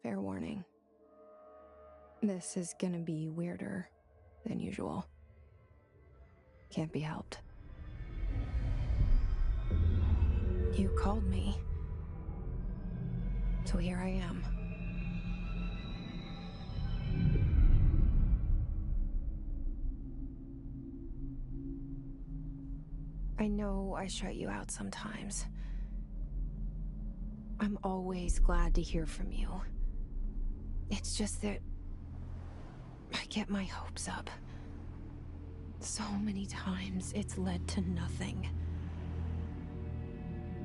Fair warning. This is gonna be weirder than usual. Can't be helped. You called me. So here I am. I know I shut you out sometimes. I'm always glad to hear from you. It's just that I get my hopes up. So many times it's led to nothing.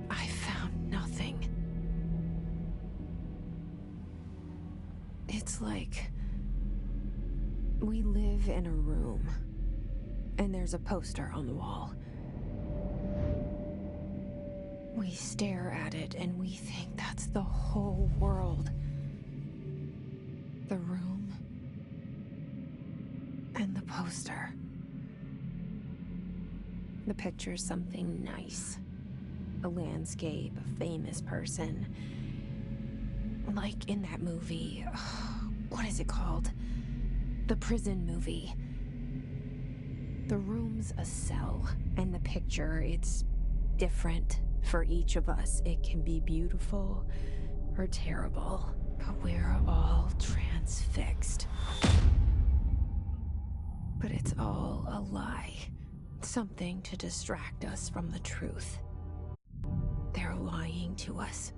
I found nothing. It's like we live in a room, and there's a poster on the wall. We stare at it and we think that's the whole world. The room and the poster. The picture's something nice. A landscape, a famous person. Like in that movie, what is it called? The prison movie. The room's a cell, and the picture, it's different for each of us. It can be beautiful or terrible, but we're all transfixed. But it's all a lie. Something to distract us from the truth. They're lying to us.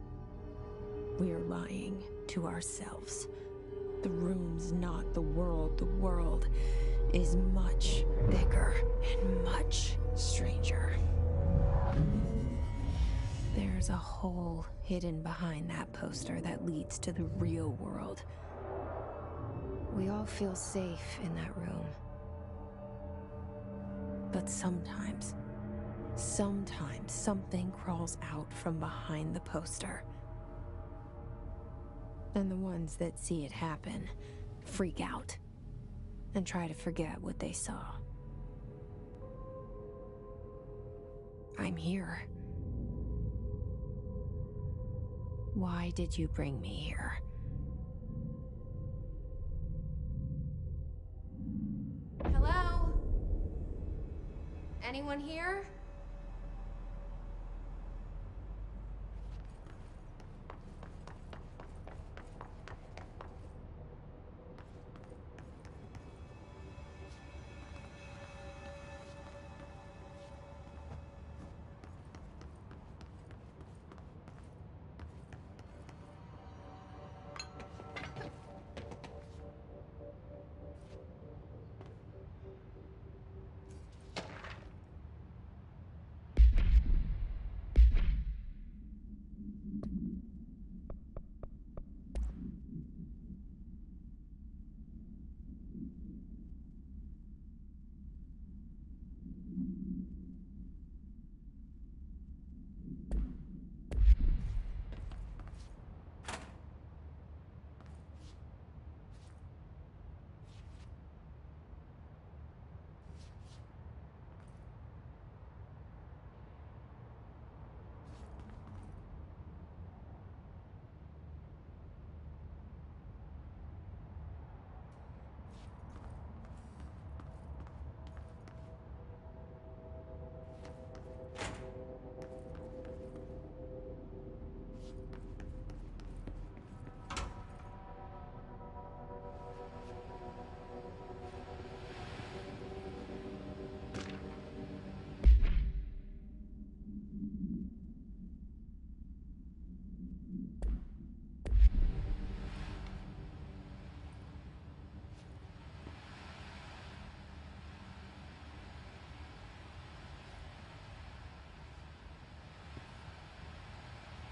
We're lying to ourselves. The room's not the world. The world is much bigger and much stranger. There's a hole hidden behind that poster that leads to the real world. We all feel safe in that room. But sometimes something crawls out from behind the poster. And the ones that see it happen freak out and try to forget what they saw. I'm here. Why did you bring me here? Hello? Anyone here?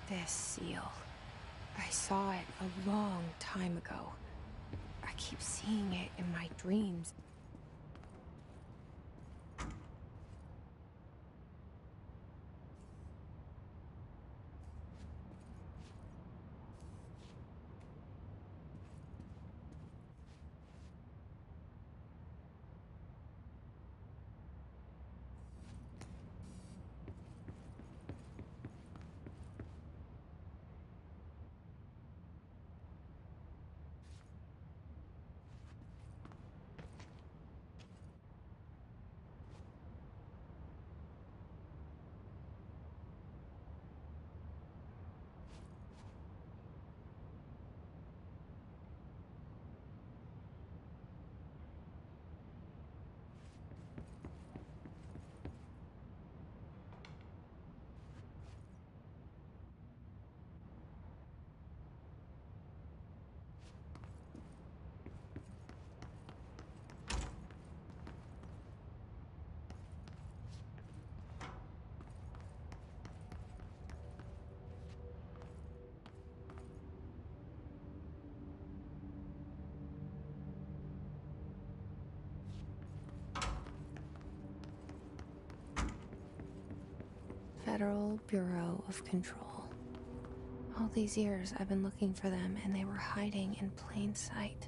This seal. I saw it a long time ago. I keep seeing it in my dreams. Federal Bureau of Control. All these years I've been looking for them, and they were hiding in plain sight.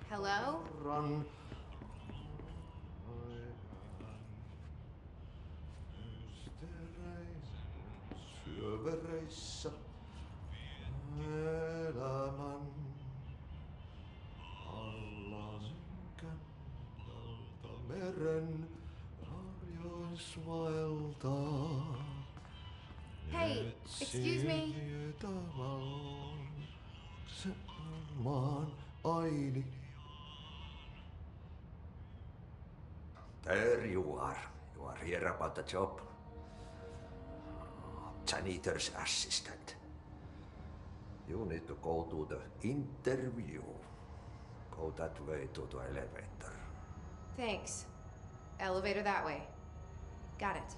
Hello? Run. Syövereissä elämän alla synkän meren harjoisvaeltaa. Hey, excuse me. Sen maan aini. There you are. You are here about the job. Janitor's assistant. You need to go to the interview. Go that way to the elevator. Thanks. Elevator that way. Got it.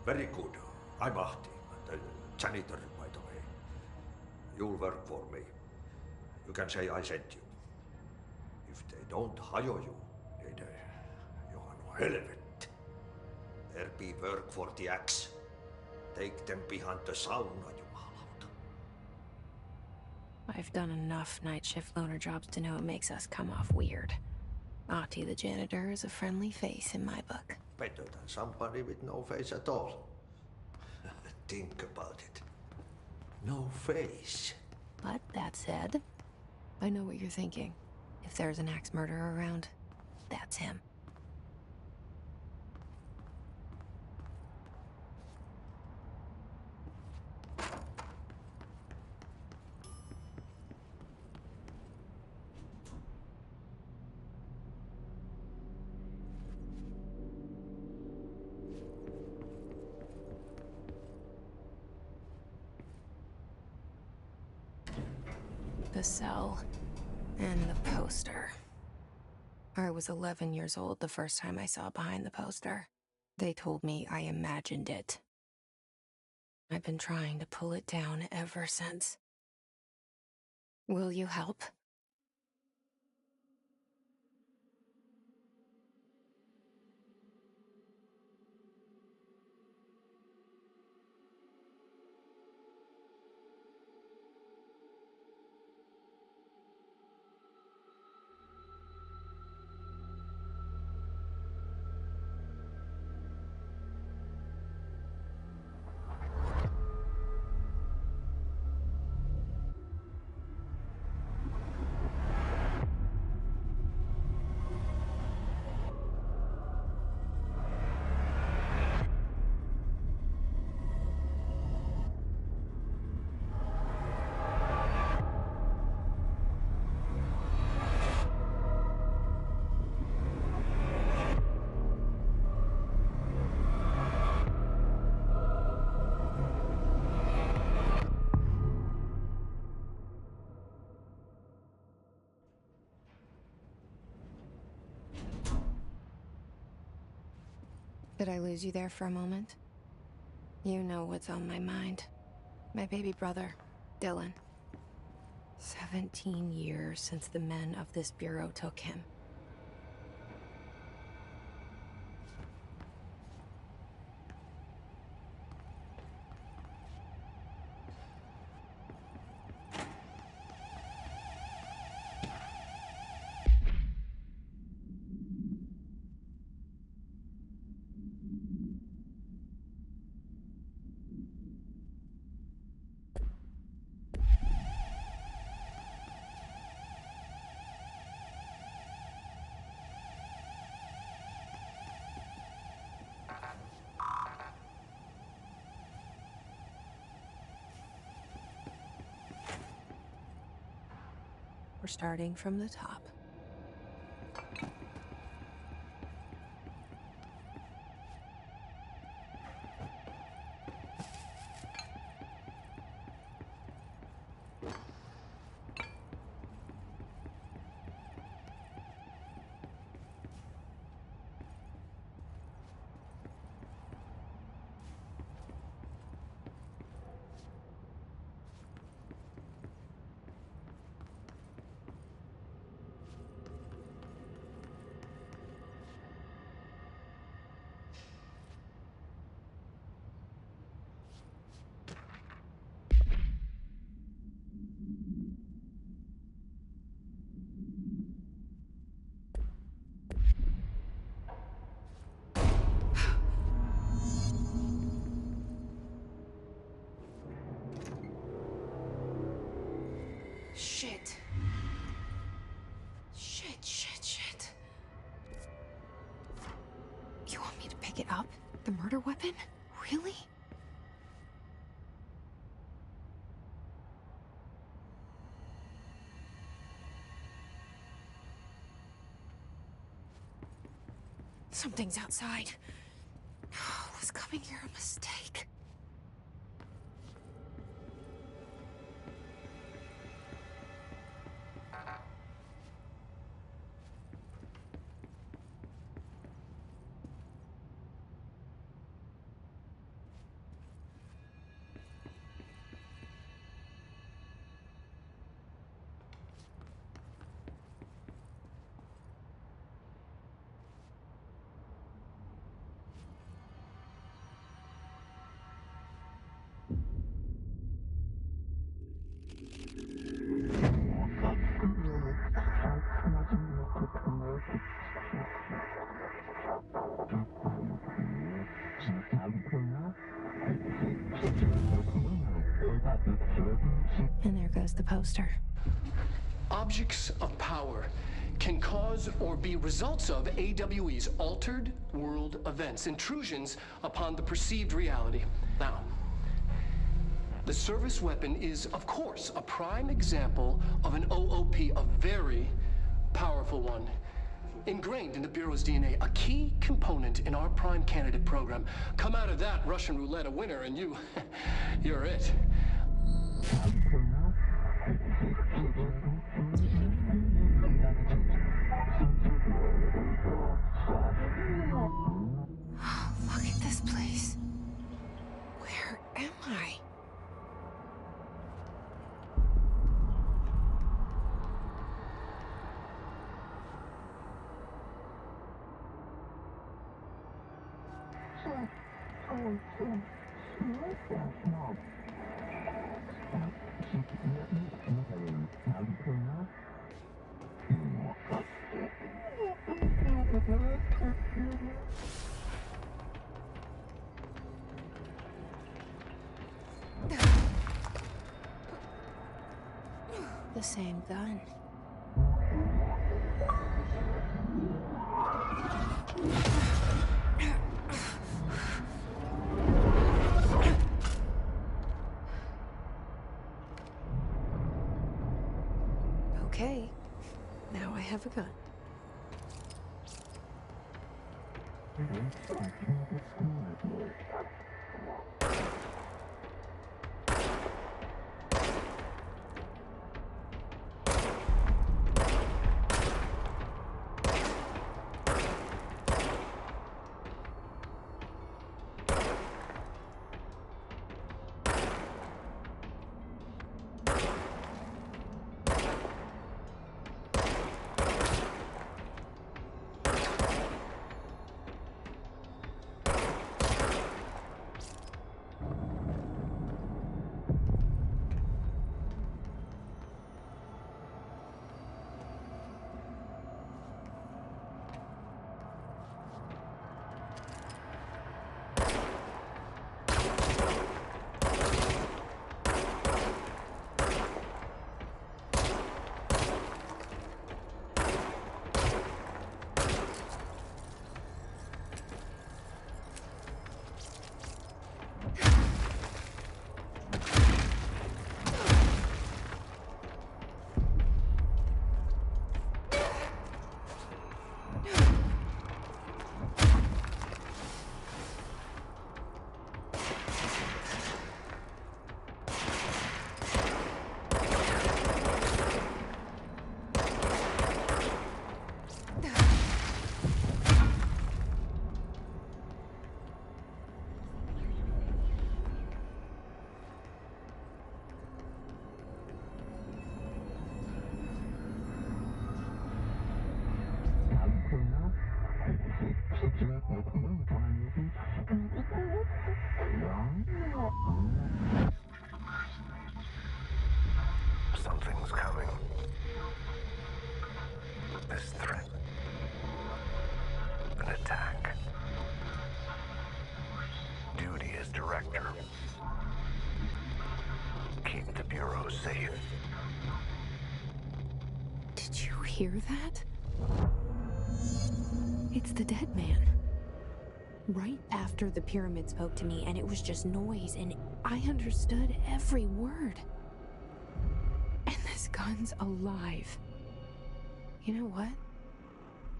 Very good. I'm Ahti, the janitor, by the way. You'll work for me. You can say I sent you. If they don't hire you, niin johan on helvetti. There be work for the axe. Take them behind the sauna, jumalauta. I've done enough night shift loner jobs to know it makes us come off weird. Ahti the janitor is a friendly face in my book. Better than somebody with no face at all. Think about it. No face. But that said, I know what you're thinking. If there's an axe murderer around, that's him. The cell and the poster. I was 11 years old the first time I saw behind the poster. They told me I imagined it. I've been trying to pull it down ever since. Will you help? Did I lose you there for a moment? You know what's on my mind. My baby brother, Dylan. 17 years since the men of this bureau took him. We're starting from the top. Shit. Shit. You want me to pick it up? The murder weapon? Really? Something's outside. Was coming here a mistake? And there goes the poster. Objects of power can cause or be results of AWE's altered world events, intrusions upon the perceived reality. Now, the service weapon is, of course, a prime example of an OOP, a very powerful one. Ingrained in the Bureau's DNA, a key component in our prime candidate program. Come out of that Russian roulette a winner and you're it. Look at this place. Where am I? The same gun. Okay, now I have a gun. Something's coming. This threat. An attack. Duty as director. Keep the Bureau safe. Did you hear that? It's the dead man. Right after the pyramid spoke to me, and it was just noise, and I understood every word. And this gun's alive. You know what?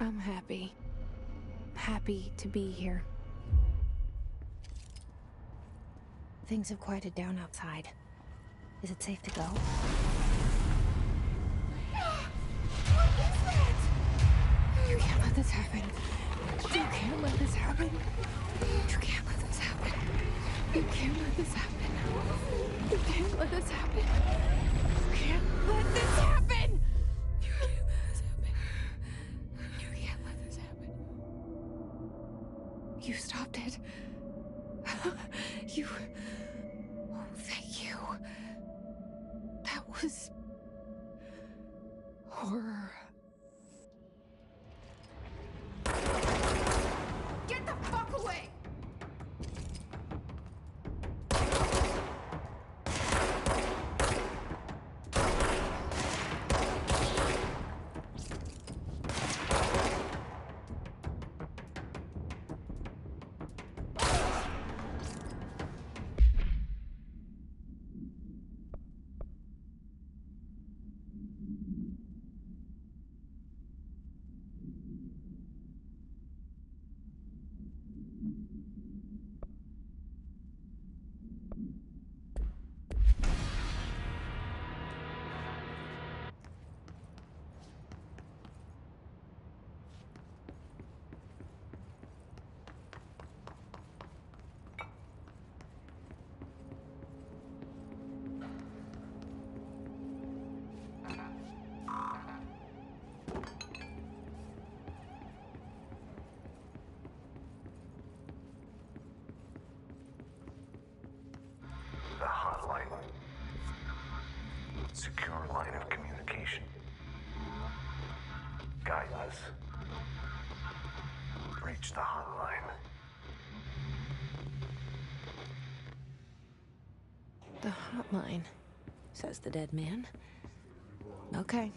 I'm happy. Happy to be here. Things have quieted down outside. Is it safe to go? What is that? You can't let this happen. You can't let this happen. You can't let this happen. You can't let this happen. You can't let this happen. You can't let this happen. You can't let this happen. You can't let this happen. You stopped it. You... Oh, thank you. That was... horror. Get the fuck away! The hotline. Secure line of communication. Guidance. Reach the hotline. The hotline, says the dead man. Okay.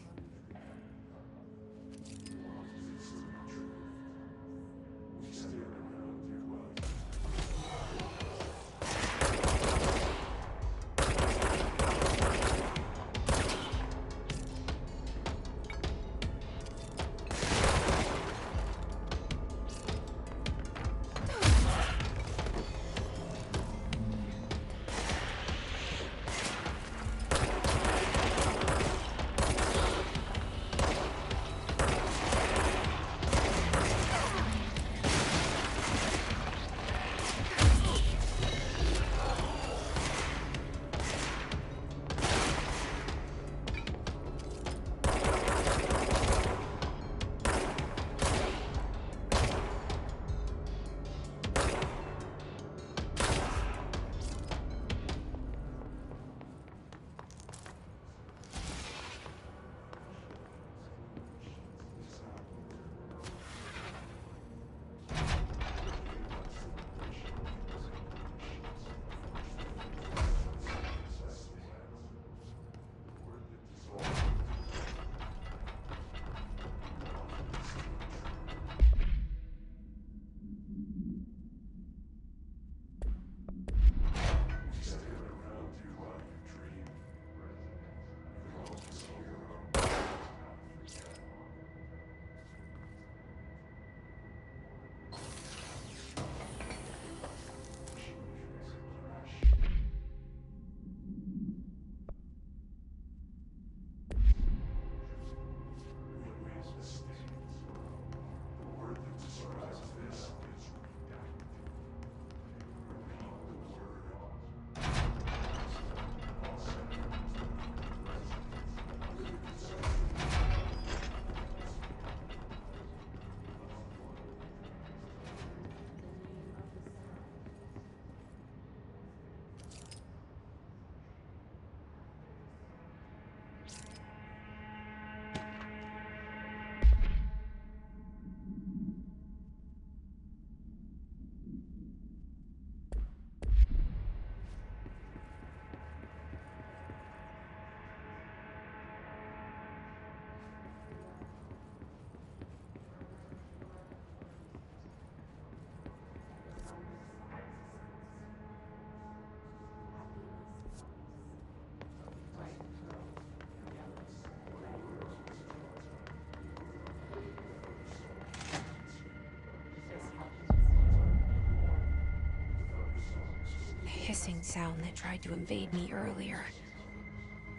hissing sound that tried to invade me earlier.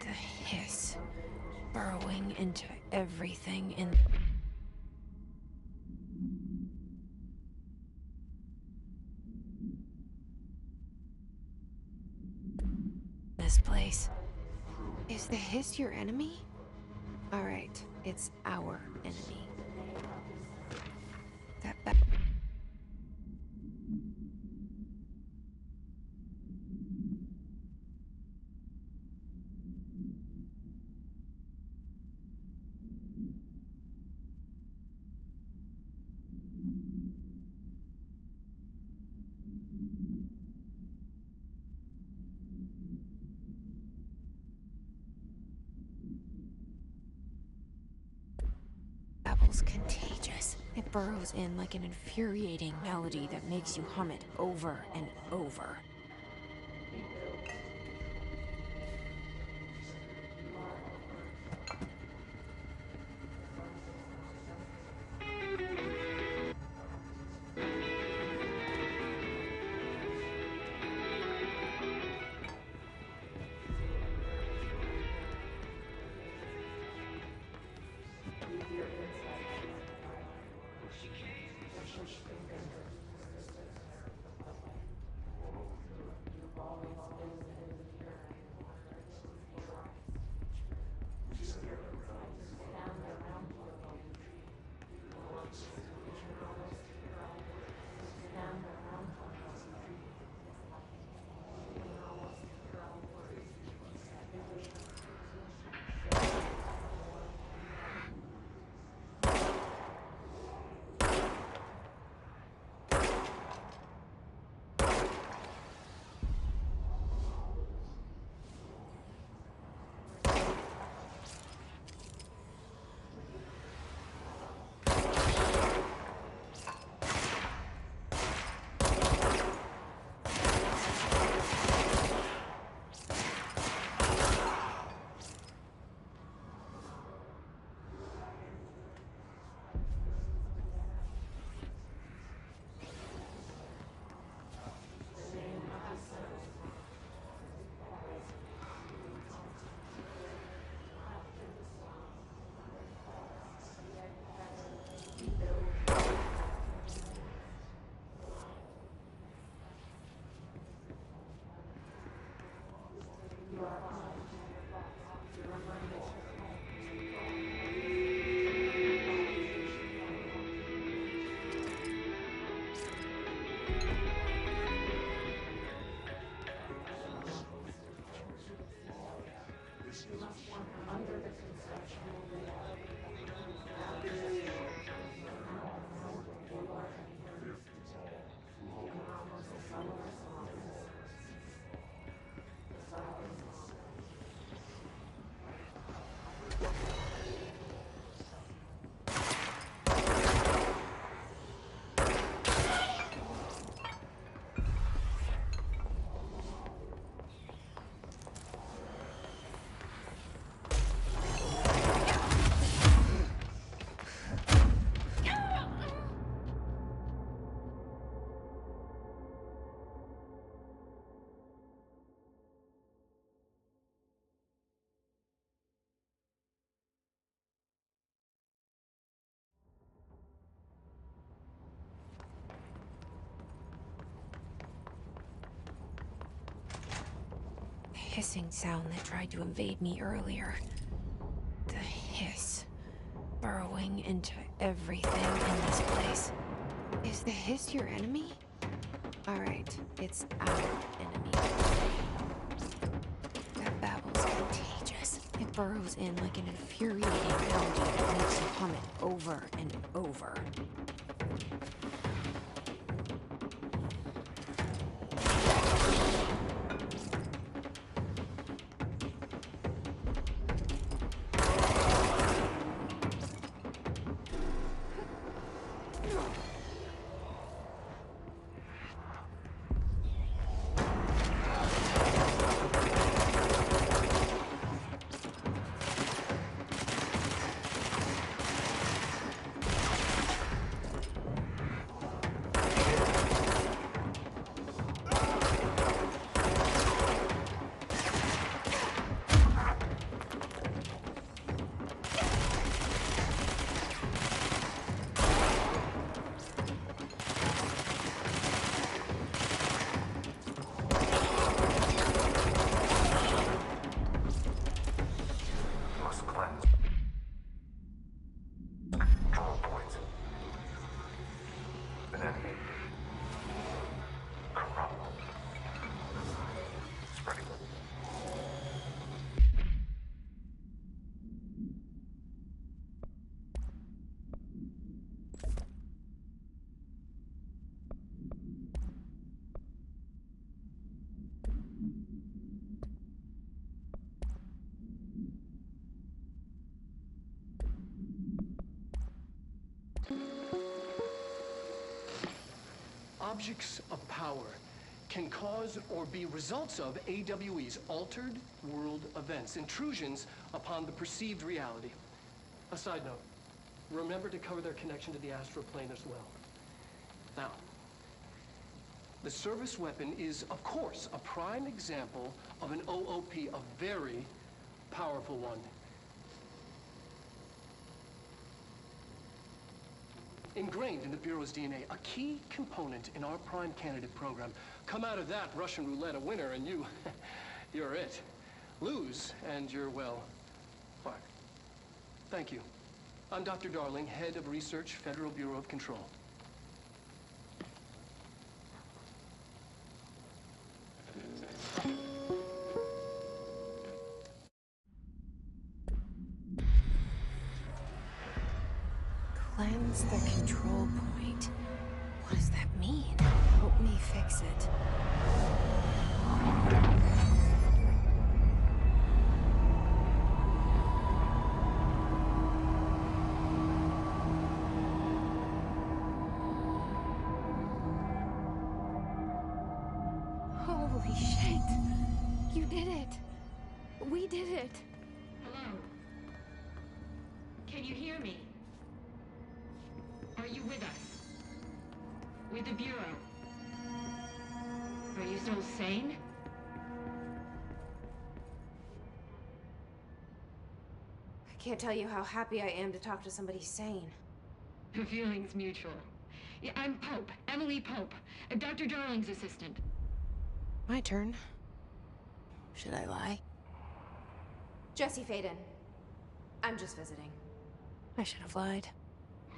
The hiss, burrowing into everything in this place. Is the hiss your enemy? All right, it's our enemy. Babble's contagious. It burrows in like an infuriating melody that makes you hum it over and over. Hissing sound that tried to invade me earlier. The hiss, burrowing into everything in this place. Is the hiss your enemy? All right, it's our enemy. That babble's contagious. It burrows in like an infuriating melody that makes you hum it over and over. objects of power can cause or be results of AWE's altered world events, intrusions upon the perceived reality. A side note, remember to cover their connection to the astral plane as well. Now, the service weapon is, of course, a prime example of an OOP, a very powerful one. Ingrained in the Bureau's DNA, a key component in our prime candidate program. Come out of that Russian roulette a winner and you're it. Lose and you're, well, fired. Thank you. I'm Dr. Darling, Head of Research, Federal Bureau of Control. Cleanse the control point. What does that mean? Help me fix it. Holy shit. You did it. We did it. Hello? Can you hear me? Are you with us? With the Bureau? Are you still sane? I can't tell you how happy I am to talk to somebody sane. The feeling's mutual. Yeah, I'm Pope, Emily Pope, Dr. Darling's assistant. My turn. Should I lie? Jesse Faden. I'm just visiting. I should have lied.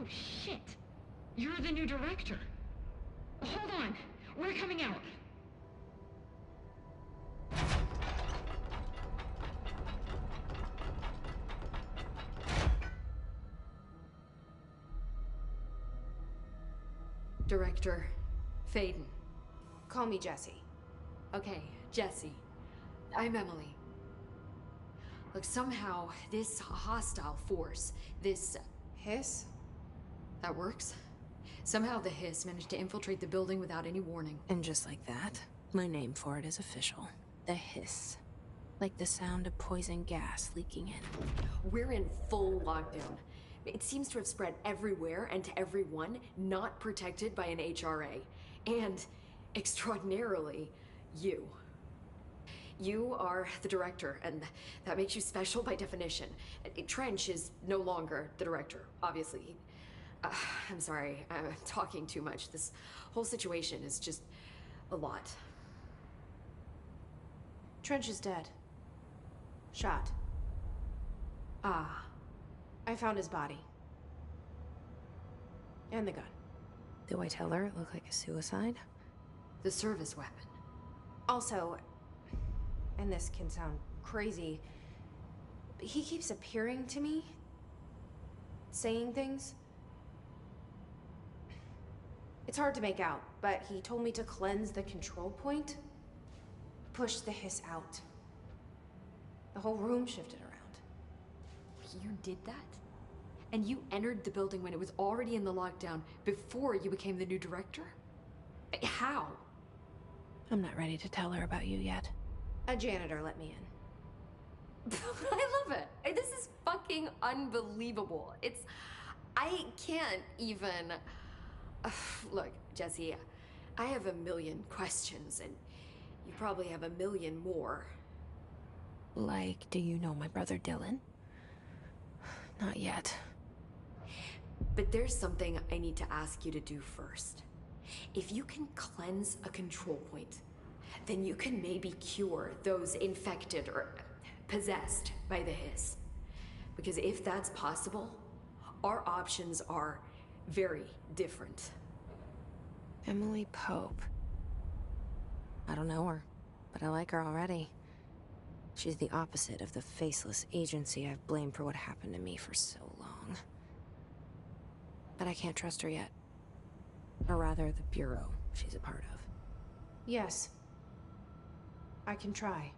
Oh, shit. You're the new director. Hold on. We're coming out. Director Faden. Call me Jesse. Okay, Jesse. I'm Emily. Look, somehow this hostile force, this Hiss? that works. Somehow the hiss managed to infiltrate the building without any warning. And just like that, my name for it is official. The hiss. Like the sound of poison gas leaking in. We're in full lockdown. It seems to have spread everywhere and to everyone not protected by an HRA. And, extraordinarily, you. You are the director, and that makes you special by definition. Trench is no longer the director, obviously. I'm sorry, I'm talking too much. This whole situation is just a lot. Trench is dead. Shot. Ah. I found his body. And the gun. Do I tell her it looked like a suicide? The service weapon. Also, and this can sound crazy, but he keeps appearing to me, saying things. It's hard to make out, but he told me to cleanse the control point, push the hiss out. The whole room shifted around. You did that? And you entered the building when it was already in the lockdown before you became the new director? How? I'm not ready to tell her about you yet. A janitor let me in. I love it. This is fucking unbelievable. I can't even... Look, Jesse, I have a million questions, and you probably have a million more. Like, do you know my brother Dylan? Not yet. But there's something I need to ask you to do first. If you can cleanse a control point, then you can maybe cure those infected or possessed by the hiss. Because if that's possible, our options are very different. Emily Pope. I don't know her, but I like her already. She's the opposite of the faceless agency I've blamed for what happened to me for so long. But I can't trust her yet. Or rather, the Bureau she's a part of. Yes. I can try.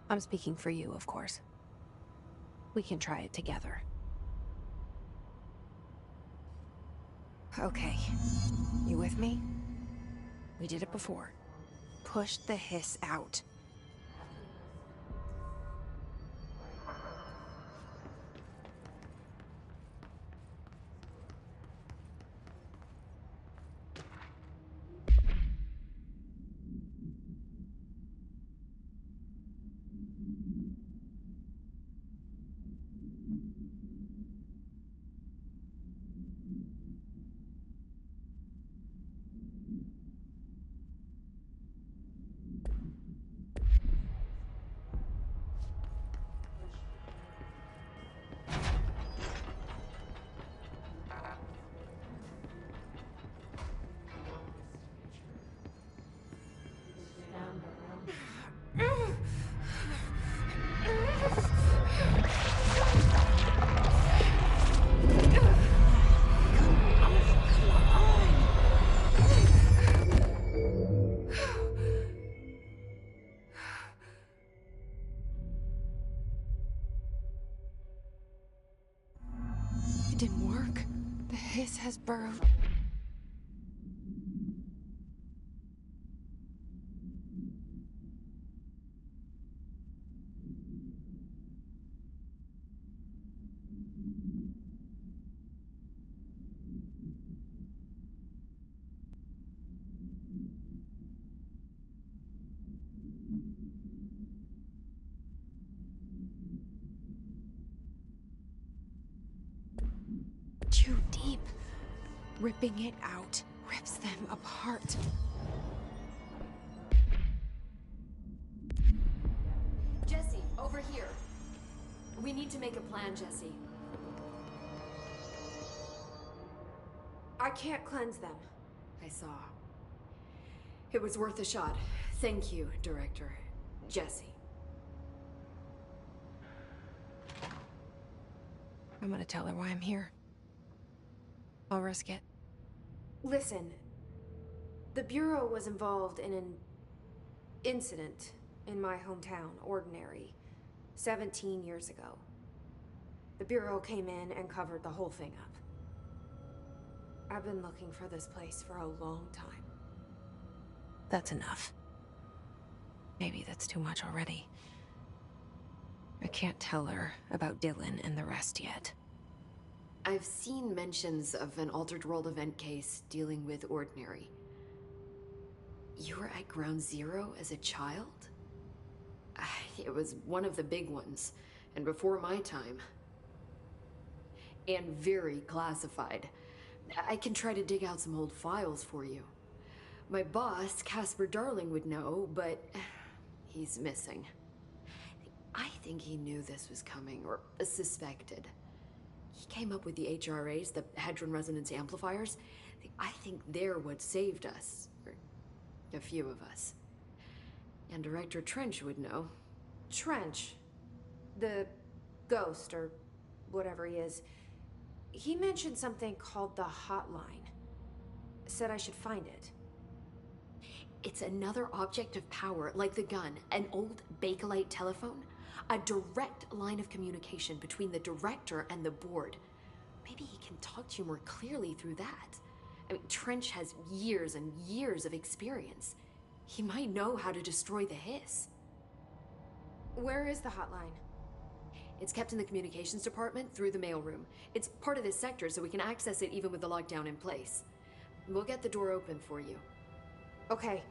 I'm speaking for you, of course. We can try it together. Okay. You with me? We did it before. Push the hiss out. It didn't work. The hiss has burrowed. Too deep. Ripping it out rips them apart. Jesse, over here. We need to make a plan, Jesse. I can't cleanse them. I saw. It was worth a shot. Thank you, Director. Jesse. I'm gonna tell her why I'm here. I'll risk it. Listen, the Bureau was involved in an incident in my hometown, Ordinary, 17 years ago. The Bureau came in and covered the whole thing up. I've been looking for this place for a long time. That's enough. Maybe that's too much already. I can't tell her about Dylan and the rest yet. I've seen mentions of an Altered World event case dealing with Ordinary. You were at Ground Zero as a child? It was one of the big ones, and before my time. And very classified. I can try to dig out some old files for you. My boss, Casper Darling, would know, but he's missing. I think he knew this was coming, or suspected. He came up with the HRAs, the Hadron Resonance Amplifiers. I think they're what saved us. Or a few of us. And Director Trench would know. Trench, the ghost, or whatever he is, he mentioned something called the Hotline. Said I should find it. It's another object of power, like the gun, an old Bakelite telephone. A direct line of communication between the director and the board. Maybe he can talk to you more clearly through that. I mean, Trench has years and years of experience. He might know how to destroy the hiss. Where is the hotline? It's kept in the communications department through the mailroom. It's part of this sector, so we can access it even with the lockdown in place. We'll get the door open for you. Okay,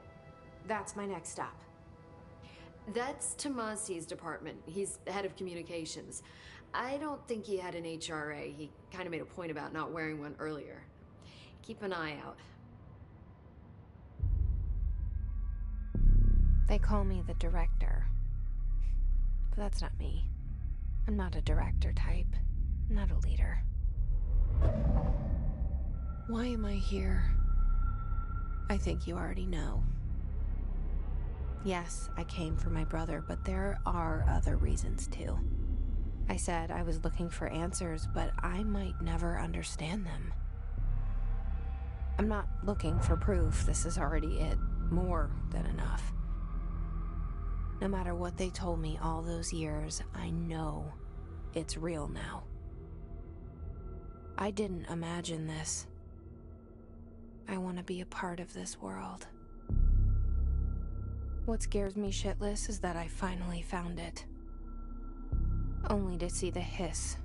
that's my next stop. That's Tomasi's department. He's head of communications. I don't think he had an HRA. He kind of made a point about not wearing one earlier. Keep an eye out. They call me the director. But that's not me. I'm not a director type. I'm not a leader. Why am I here? I think you already know. Yes, I came for my brother, but there are other reasons too. I said I was looking for answers, but I might never understand them. I'm not looking for proof. This is already it. More than enough. No matter what they told me all those years, I know it's real now. I didn't imagine this. I want to be a part of this world. What scares me shitless is that I finally found it. Only to see the hiss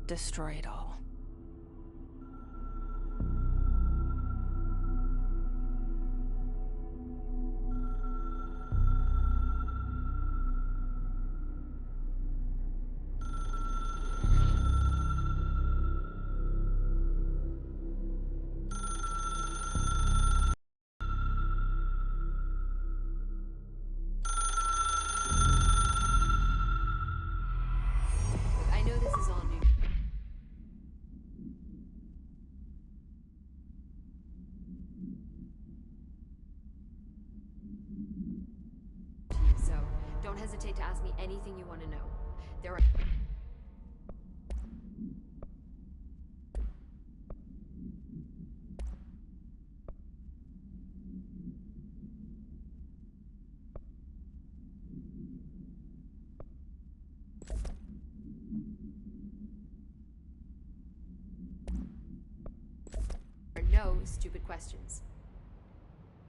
destroy it all. I know this is all new. So, don't hesitate to ask me anything you want to know. There are... no stupid questions.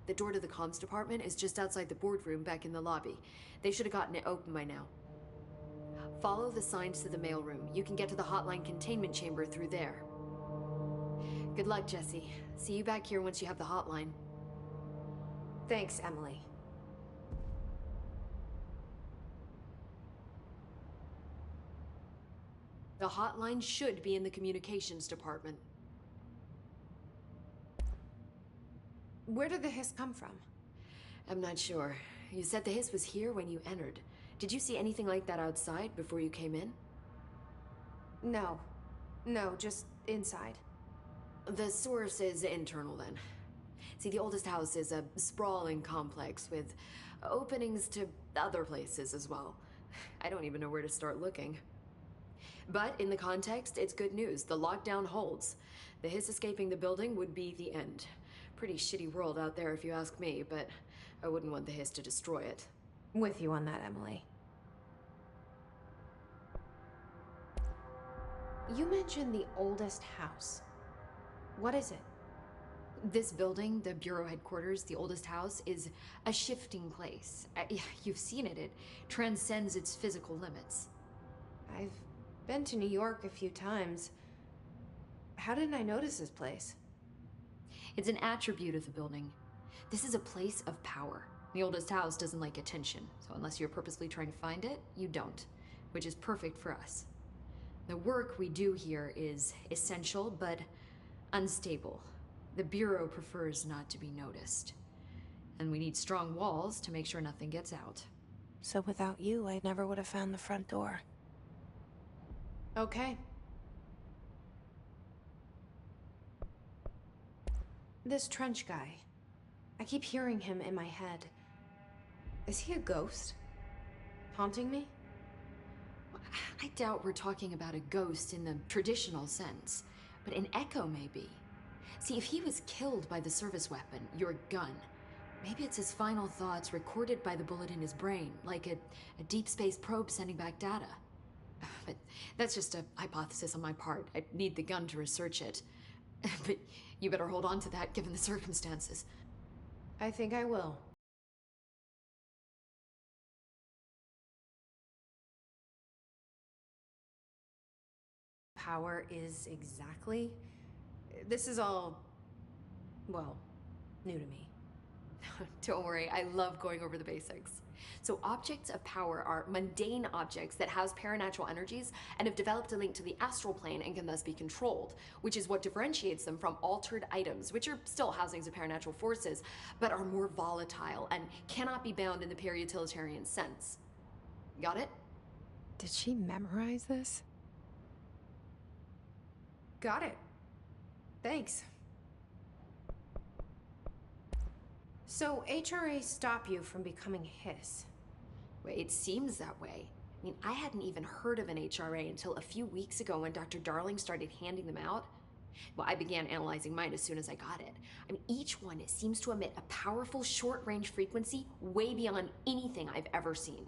The door to the comms department is just outside the boardroom back in the lobby. They should have gotten it open by now. Follow the signs to the mailroom. You can get to the hotline containment chamber through there. Good luck, Jesse. See you back here once you have the hotline. Thanks, Emily. The hotline should be in the communications department. Where did the hiss come from? I'm not sure. You said the hiss was here when you entered. Did you see anything like that outside before you came in? No. No, just inside. The source is internal then. See, the oldest house is a sprawling complex with openings to other places as well. I don't even know where to start looking. But in the context, it's good news. The lockdown holds. The hiss escaping the building would be the end. Pretty shitty world out there if you ask me, but I wouldn't want the hiss to destroy it. With you on that, Emily. You mentioned the oldest house. What is it? This building, the Bureau headquarters, the oldest house, is a shifting place. You've seen it. It transcends its physical limits. I've been to New York a few times. How didn't I notice this place? It's an attribute of the building. This is a place of power. The oldest house doesn't like attention, so unless you're purposely trying to find it, you don't, which is perfect for us. The work we do here is essential, but unstable. The Bureau prefers not to be noticed. And we need strong walls to make sure nothing gets out. So without you, I never would have found the front door. Okay. This Trench guy. I keep hearing him in my head. Is he a ghost? Haunting me? I doubt we're talking about a ghost in the traditional sense, but an echo maybe. See, if he was killed by the service weapon, your gun, maybe it's his final thoughts recorded by the bullet in his brain, like a deep space probe sending back data. But that's just a hypothesis on my part. I'd need the gun to research it. But you better hold on to that given the circumstances. I think I will. Power is exactly? This is all, well, new to me. Don't worry, I love going over the basics. So objects of power are mundane objects that house paranatural energies and have developed a link to the astral plane and can thus be controlled, which is what differentiates them from altered items, which are still housings of paranatural forces, but are more volatile and cannot be bound in the pure utilitarian sense. Got it? Did she memorize this? Got it. Thanks. So HRA stop you from becoming Hiss? Well, it seems that way. I mean, I hadn't even heard of an HRA until a few weeks ago when Dr. Darling started handing them out. Well, I began analyzing mine as soon as I got it. I mean, each one seems to emit a powerful short-range frequency way beyond anything I've ever seen.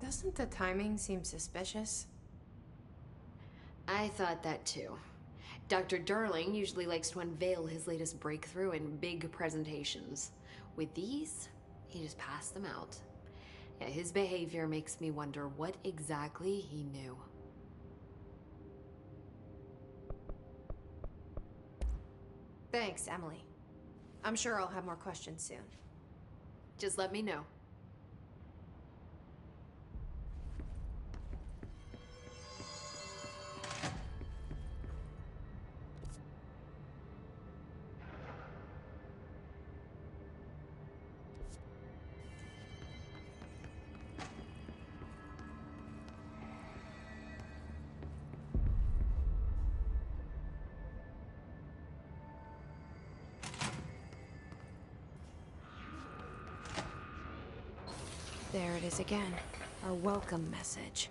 Doesn't the timing seem suspicious? I thought that too. Dr. Darling usually likes to unveil his latest breakthrough in big presentations. With these, he just passed them out. Yeah, his behavior makes me wonder what exactly he knew. Thanks, Emily. I'm sure I'll have more questions soon. Just let me know. There it is again. Our welcome message.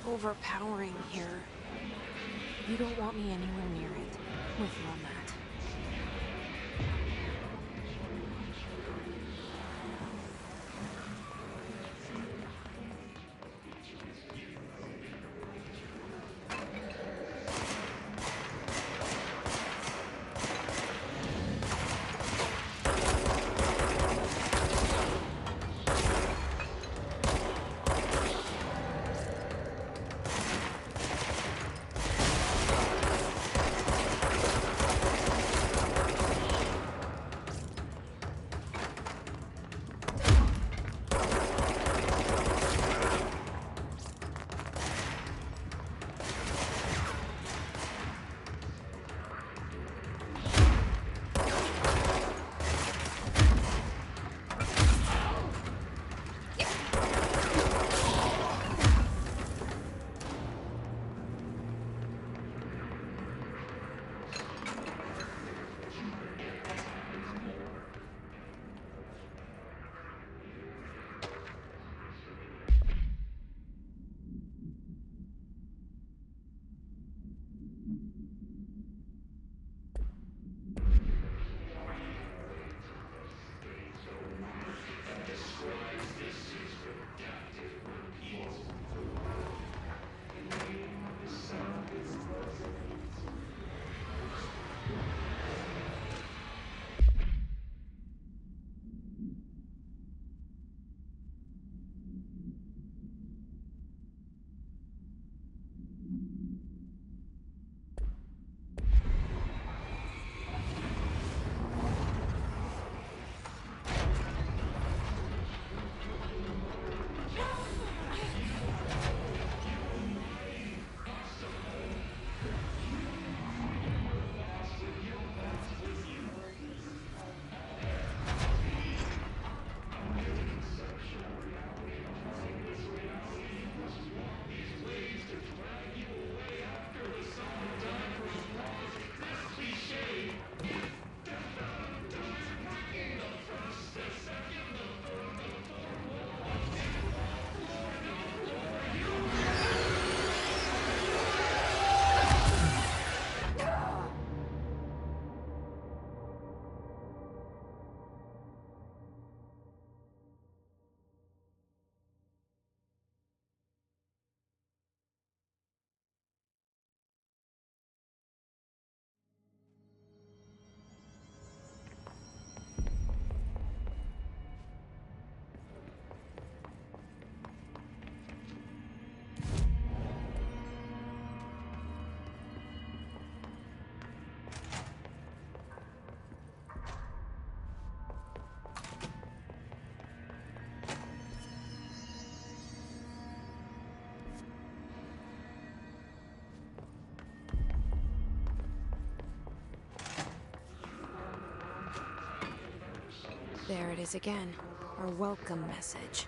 Overpowering here. You don't want me anywhere near it. With you on that. There it is again. Our welcome message.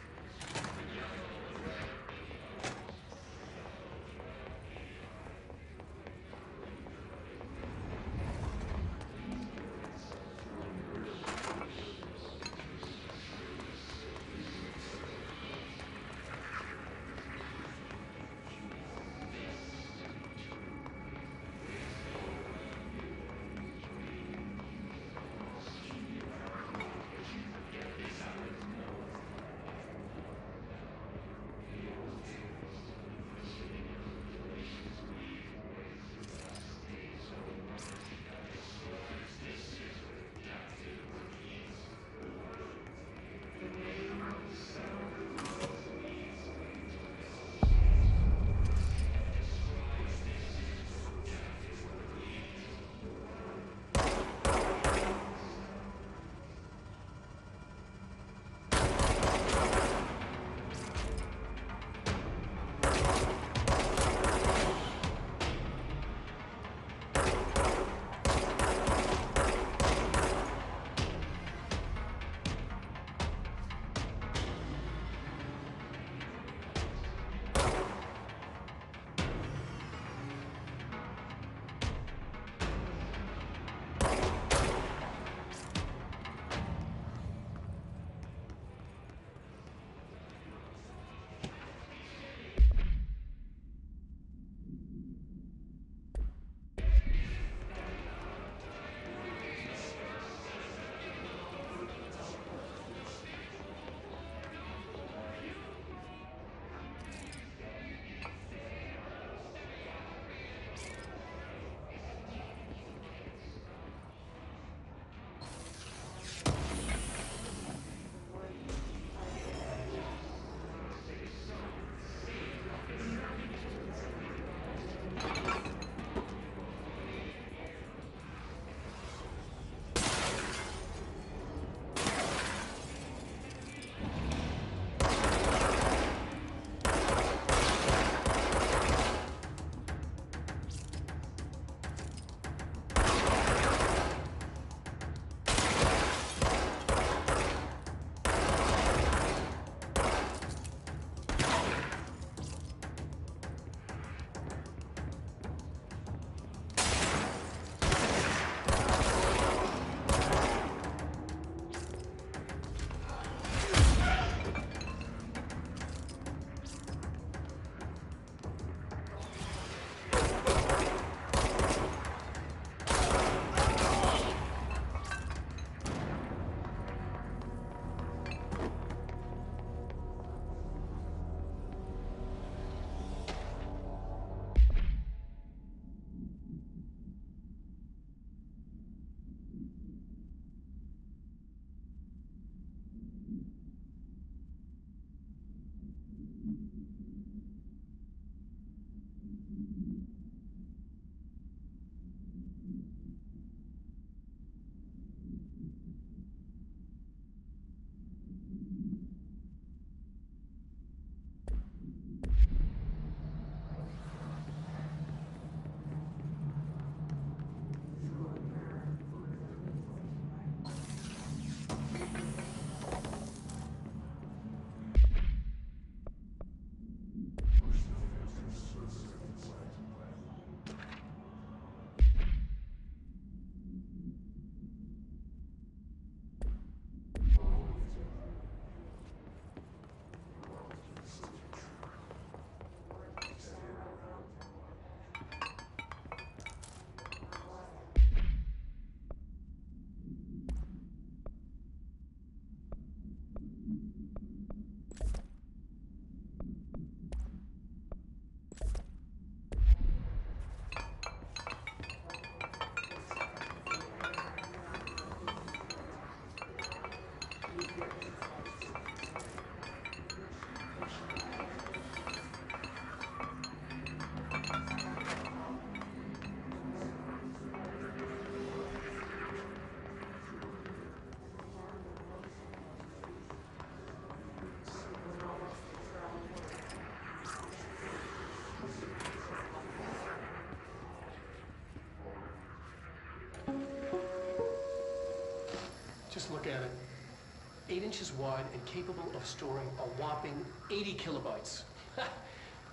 inches wide and capable of storing a whopping 80 kilobytes.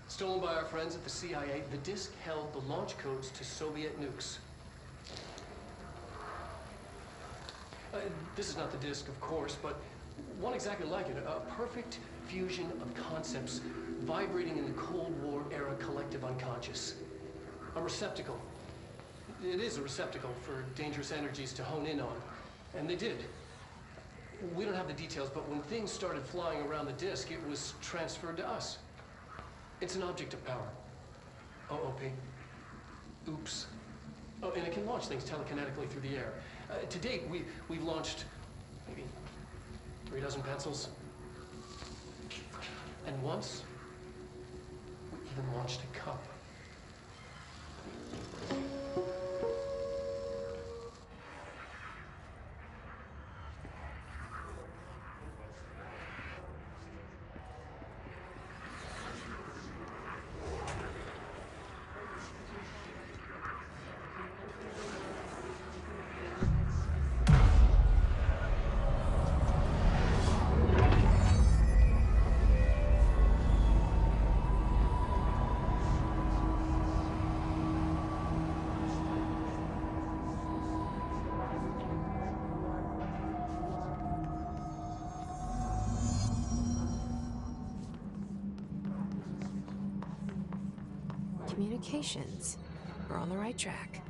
Stolen by our friends at the CIA, the disk held the launch codes to Soviet nukes. This is not the disk, of course, but one exactly like it. A perfect fusion of concepts vibrating in the Cold War era collective unconscious. A receptacle. It is a receptacle for dangerous energies to hone in on. And they did. We don't have the details, but when things started flying around the disk, it was transferred to us. It's an object of power. OOP. Oops. Oh, and it can launch things telekinetically through the air. To date, we've launched maybe 3 dozen pencils. And once, we even launched a cup. Communications. We're on the right track.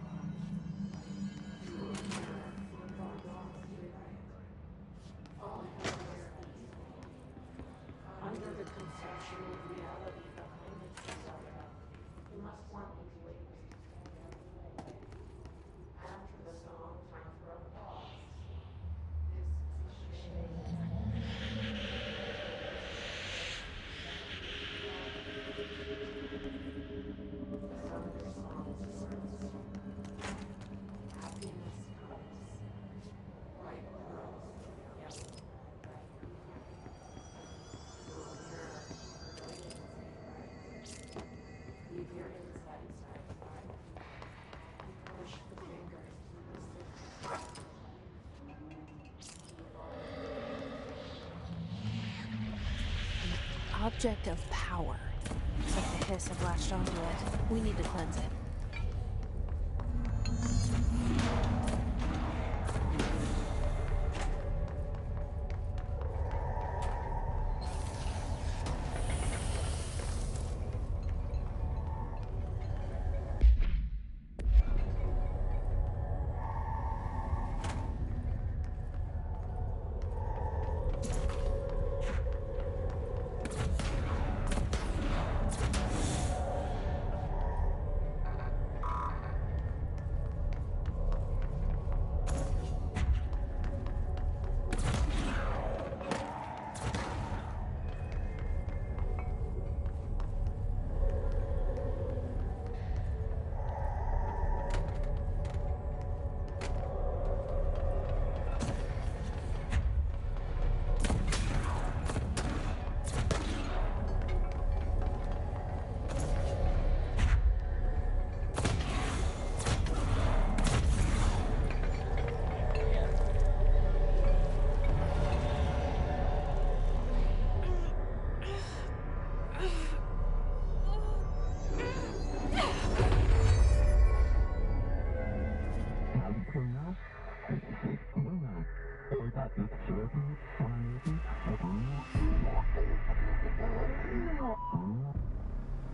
Object of power. It's like the hiss have latched onto it. We need to cleanse it.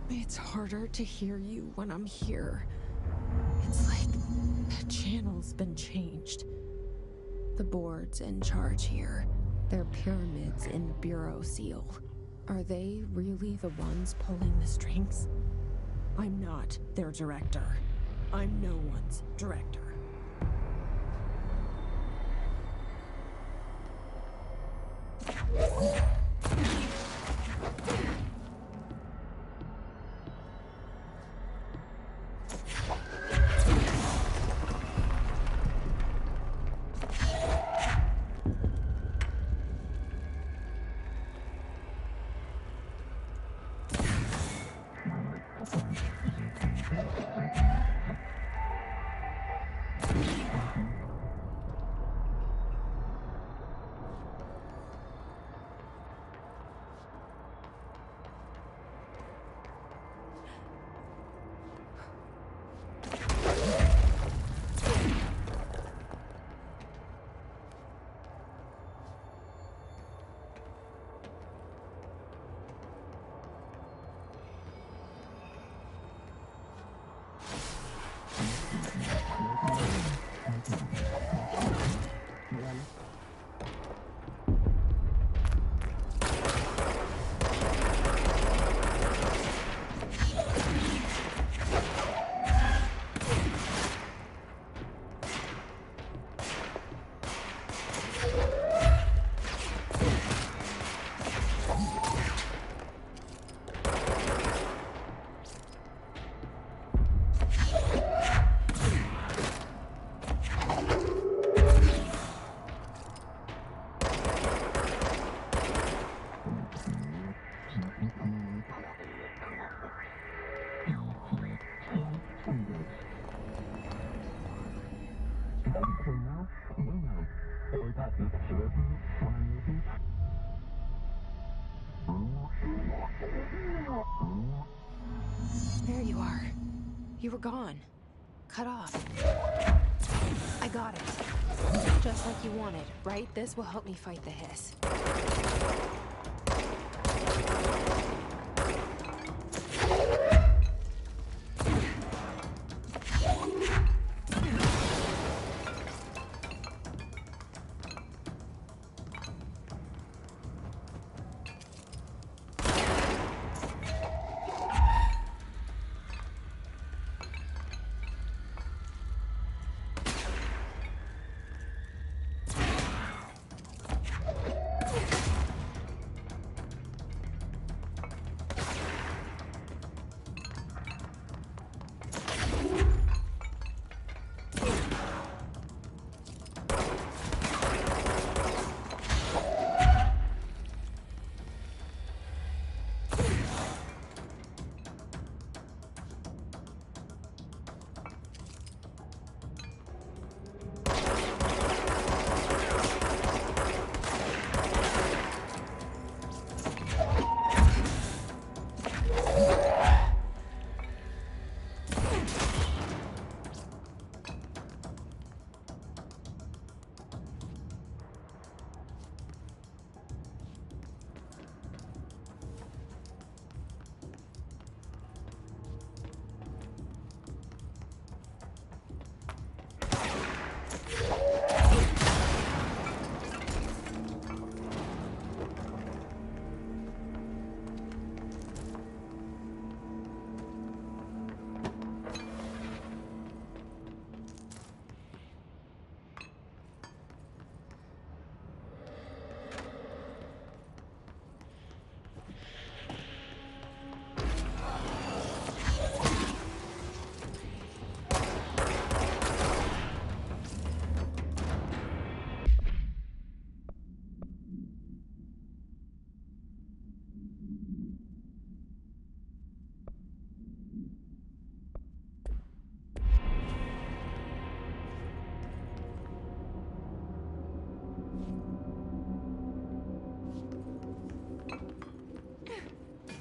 It's harder to hear you when I'm here. It's like the channel's been changed. The board's in charge here. They're pyramids in the Bureau seal. Are they really the ones pulling the strings? I'm not their director. I'm no one's director. There you are. You were gone. Cut off. I got it. Just like you wanted, right? This will help me fight the hiss.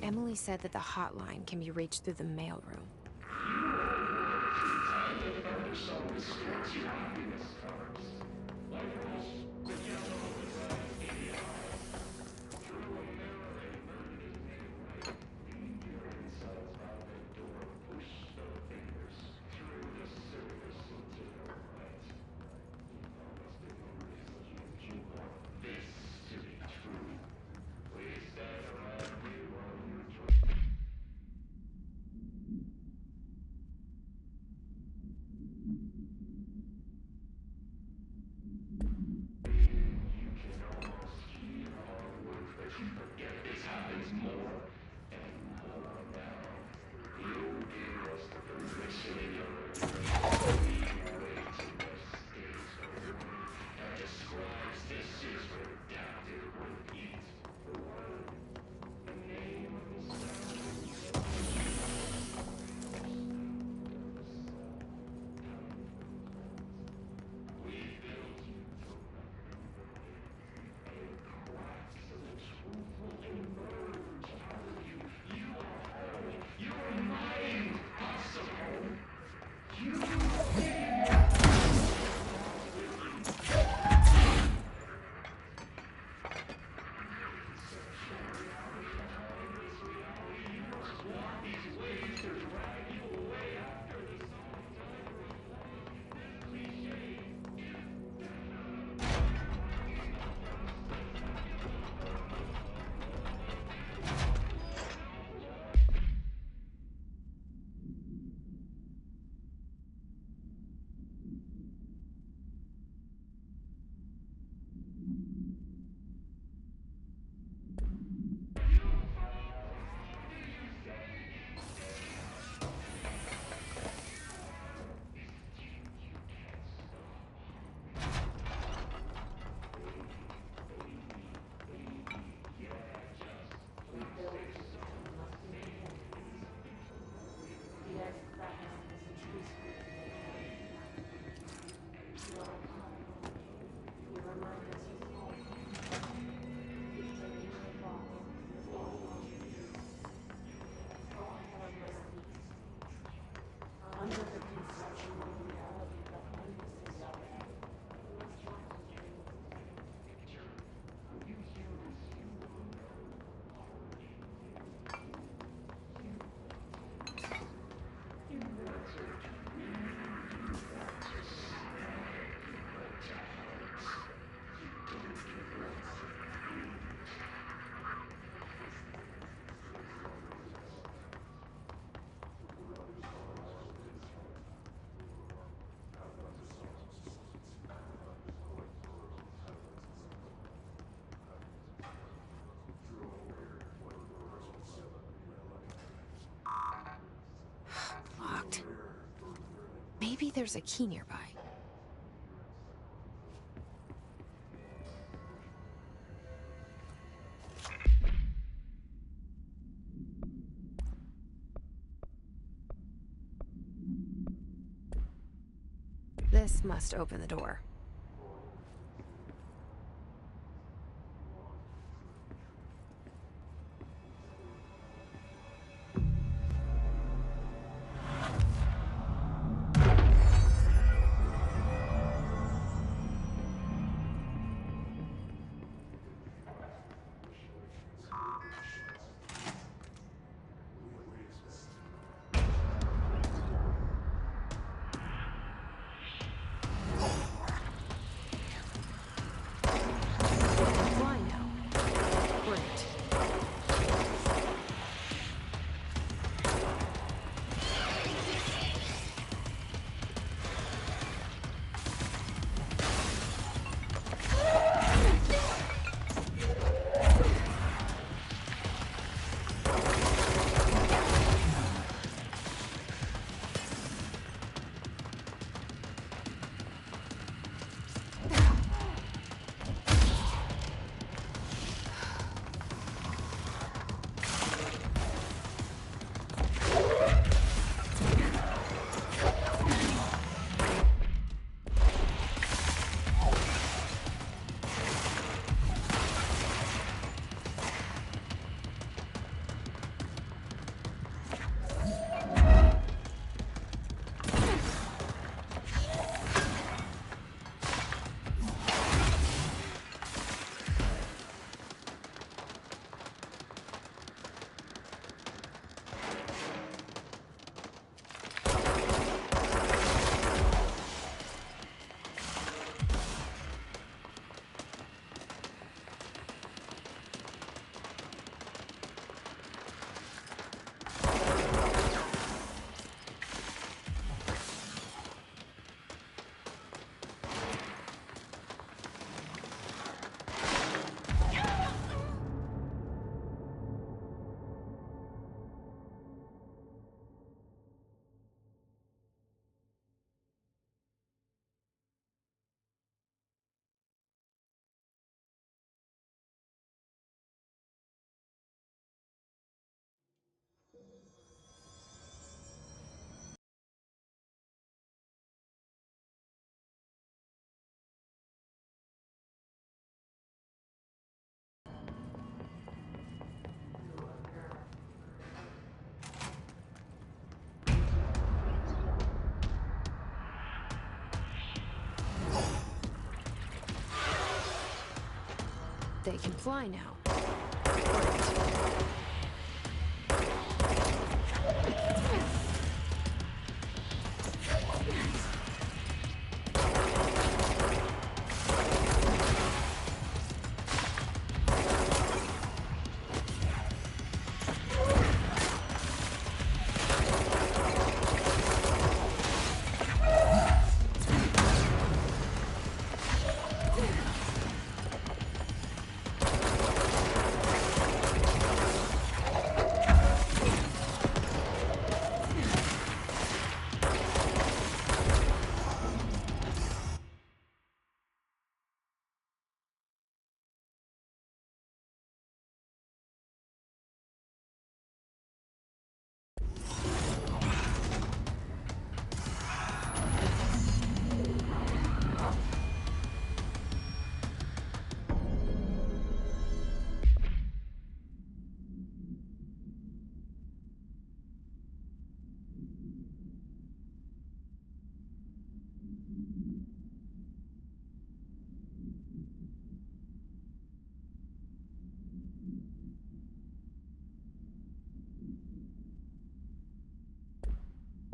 Emily said that the hotline can be reached through the mailroom. Maybe there's a key nearby. This must open the door. Fly now. Great. They can fly now. Great.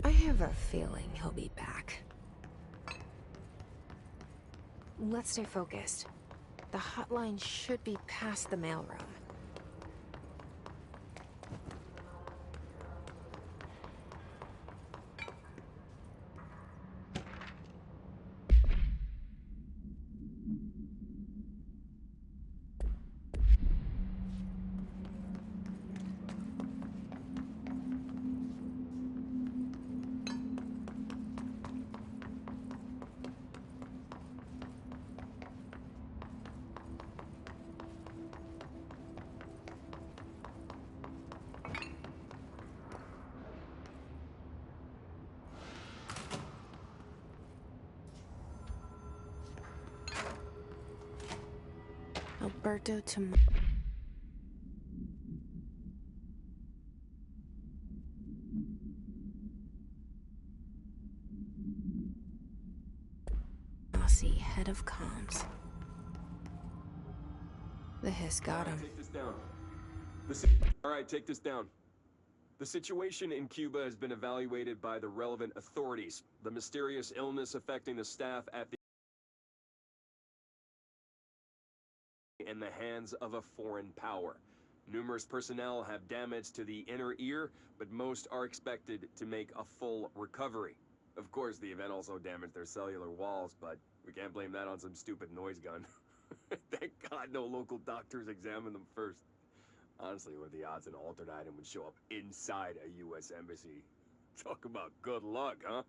I have a feeling he'll be back. Let's stay focused. The hotline should be past the mailroom. Alberto to... Aussie, head of comms. The hiss got him. Take this down. All right, take this down. The situation in Cuba has been evaluated by the relevant authorities. The mysterious illness affecting the staff at the in the hands of a foreign power. Numerous personnel have damage to the inner ear, but most are expected to make a full recovery. Of course, the event also damaged their cellular walls, but we can't blame that on some stupid noise gun. Thank God no local doctors examined them first. Honestly, what are the odds an altered item would show up inside a U.S. embassy? Talk about good luck, huh?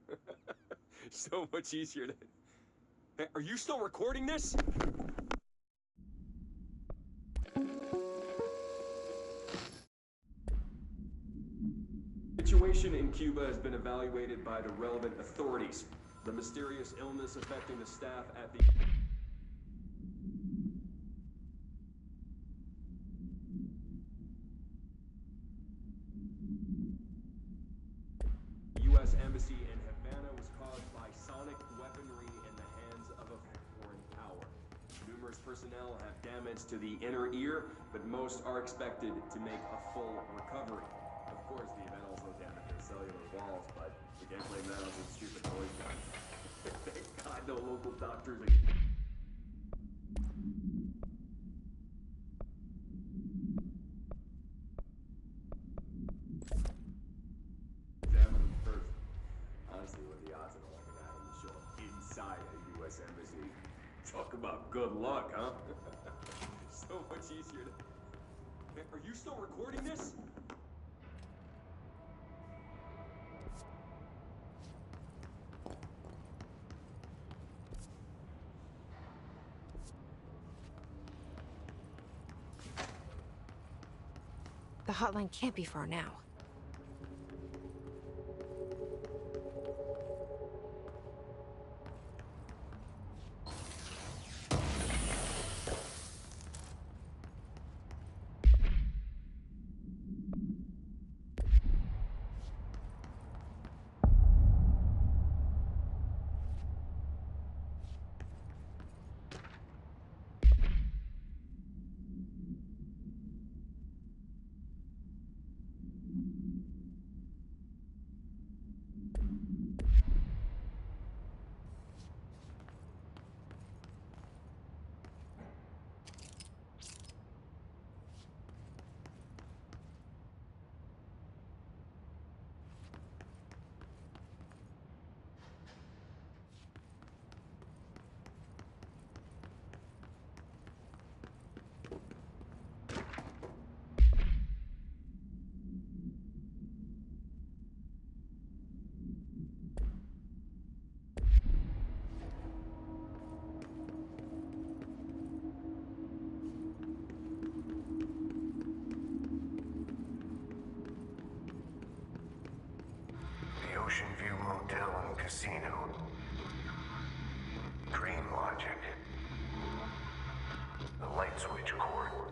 So much easier to... Hey, are you still recording this? The situation in Cuba has been evaluated by the relevant authorities. The mysterious illness affecting the staff at the... U.S. Embassy in Havana was caused by sonic weaponry in the hands of a foreign power. Numerous personnel have damage to the inner ear, but most are expected to make a full recovery. Of course, the event also damaged their cellular walls, but we can't blame that on some stupid noise gun. Thank God no local doctors... Examine them first. Honestly, what are the odds an altered item would show up inside a U.S. embassy? Talk about good luck, huh? So much easier to... Hey, are you still recording this? The hotline can't be far now. Ocean View Motel and Casino. Green Logic. The light switch cord.